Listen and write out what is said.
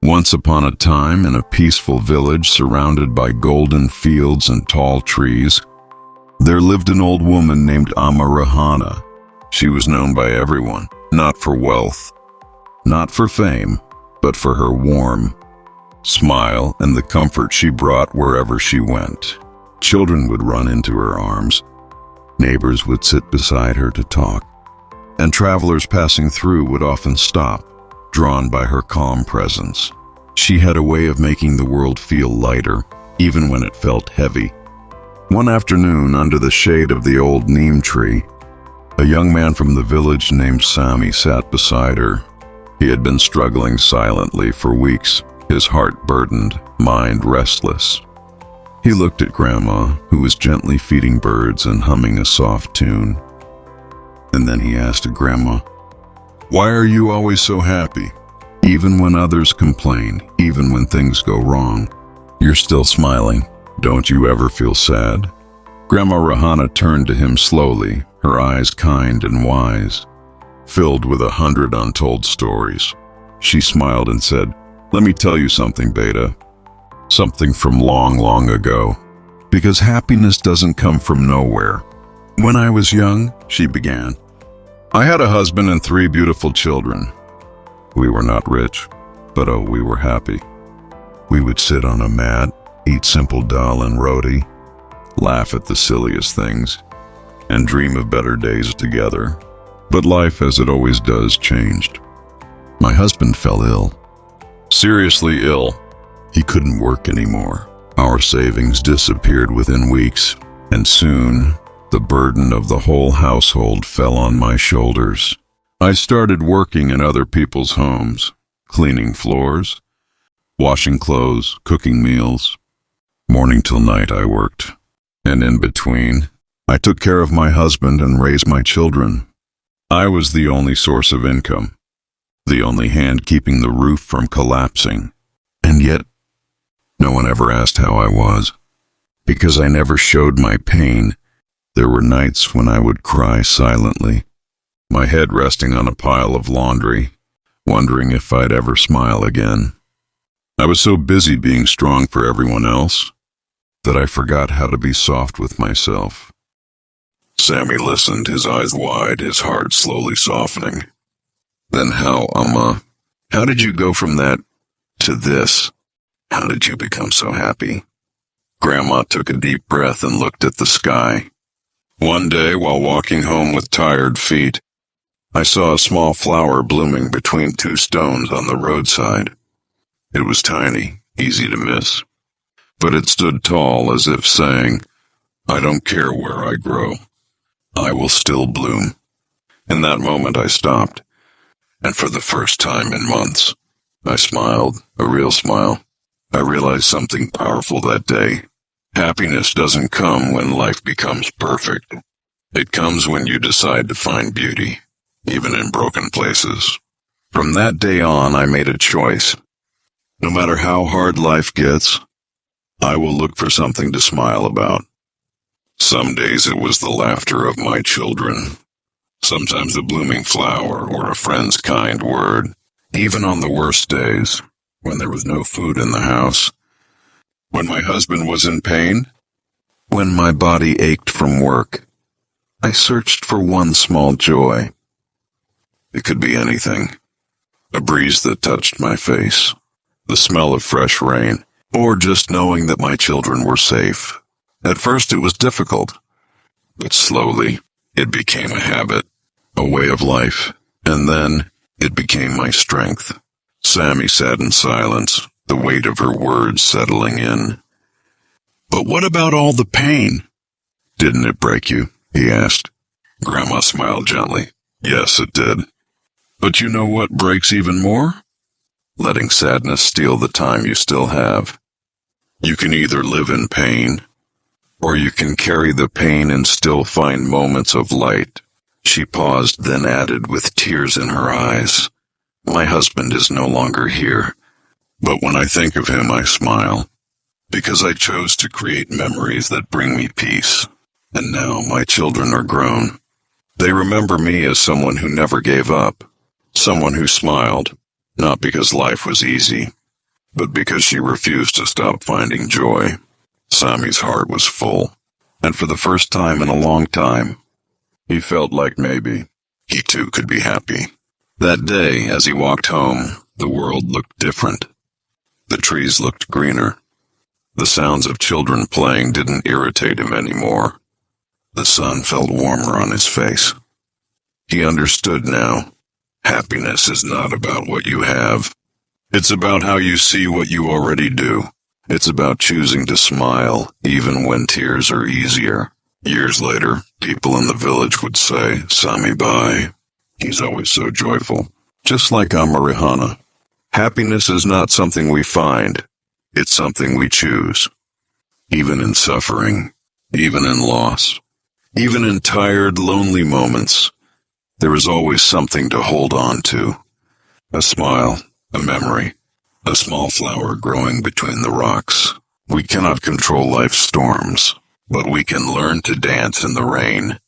Once upon a time, in a peaceful village surrounded by golden fields and tall trees, there lived an old woman named Amarahana. She was known by everyone, not for wealth, not for fame, but for her warm smile and the comfort she brought wherever she went. Children would run into her arms, neighbors would sit beside her to talk, and travelers passing through would often stop, drawn by her calm presence. She had a way of making the world feel lighter, even when it felt heavy. One afternoon, under the shade of the old neem tree, a young man from the village named Sami sat beside her. He had been struggling silently for weeks, his heart burdened, mind restless. He looked at Grandma, who was gently feeding birds and humming a soft tune. And then he asked Grandma, "Why are you always so happy? Even when others complain, even when things go wrong, you're still smiling. Don't you ever feel sad?" Grandma Rahana turned to him slowly, her eyes kind and wise, filled with 100 untold stories. She smiled and said, "Let me tell you something, Beta. Something from long, long ago. Because happiness doesn't come from nowhere. When I was young," she began, "I had a husband and 3 beautiful children. We were not rich, but oh, we were happy. We would sit on a mat, eat simple dal and roti, laugh at the silliest things, and dream of better days together. But life, as it always does, changed. My husband fell ill. Seriously ill. He couldn't work anymore. Our savings disappeared within weeks, and soon the burden of the whole household fell on my shoulders. I started working in other people's homes, cleaning floors, washing clothes, cooking meals. Morning till night I worked, and in between, I took care of my husband and raised my children. I was the only source of income, the only hand keeping the roof from collapsing. And yet, no one ever asked how I was, because I never showed my pain. There were nights when I would cry silently, my head resting on a pile of laundry, wondering if I'd ever smile again. I was so busy being strong for everyone else that I forgot how to be soft with myself." Sammy listened, his eyes wide, his heart slowly softening. "Then how did you go from that to this? How did you become so happy?" Grandma took a deep breath and looked at the sky. "One day, while walking home with tired feet, I saw a small flower blooming between 2 stones on the roadside. It was tiny, easy to miss, but it stood tall as if saying, 'I don't care where I grow. I will still bloom.' In that moment I stopped, and for the first time in months, I smiled, a real smile. I realized something powerful that day. Happiness doesn't come when life becomes perfect. It comes when you decide to find beauty, even in broken places." From that day on, I made a choice. No matter how hard life gets, I will look for something to smile about. Some days it was the laughter of my children, sometimes a blooming flower or a friend's kind word. Even on the worst days, when there was no food in the house, when my husband was in pain, when my body ached from work, I searched for one small joy. It could be anything. A breeze that touched my face, the smell of fresh rain, or just knowing that my children were safe. At first it was difficult, but slowly it became a habit, a way of life, and then it became my strength. Sammy sat in silence, the weight of her words settling in. "But what about all the pain?" "Didn't it break you?" he asked. Grandma smiled gently. "Yes, it did. But you know what breaks even more? Letting sadness steal the time you still have. You can either live in pain, or you can carry the pain and still find moments of light." She paused, then added with tears in her eyes, "My husband is no longer here, but when I think of him I smile, because I chose to create memories that bring me peace. And now my children are grown. They remember me as someone who never gave up, someone who smiled, not because life was easy, but because she refused to stop finding joy. Sami's heart was full, and for the first time in a long time, he felt like maybe he too could be happy. That day, as he walked home, the world looked different. The trees looked greener. The sounds of children playing didn't irritate him anymore. The sun felt warmer on his face. He understood now. Happiness is not about what you have. It's about how you see what you already do. It's about choosing to smile, even when tears are easier. Years later, people in the village would say, "Sami bye. He's always so joyful." Just like Amarihana. Happiness is not something we find. It's something we choose. Even in suffering, even in loss, even in tired, lonely moments, there is always something to hold on to. A smile, a memory, a small flower growing between the rocks. We cannot control life's storms, but we can learn to dance in the rain.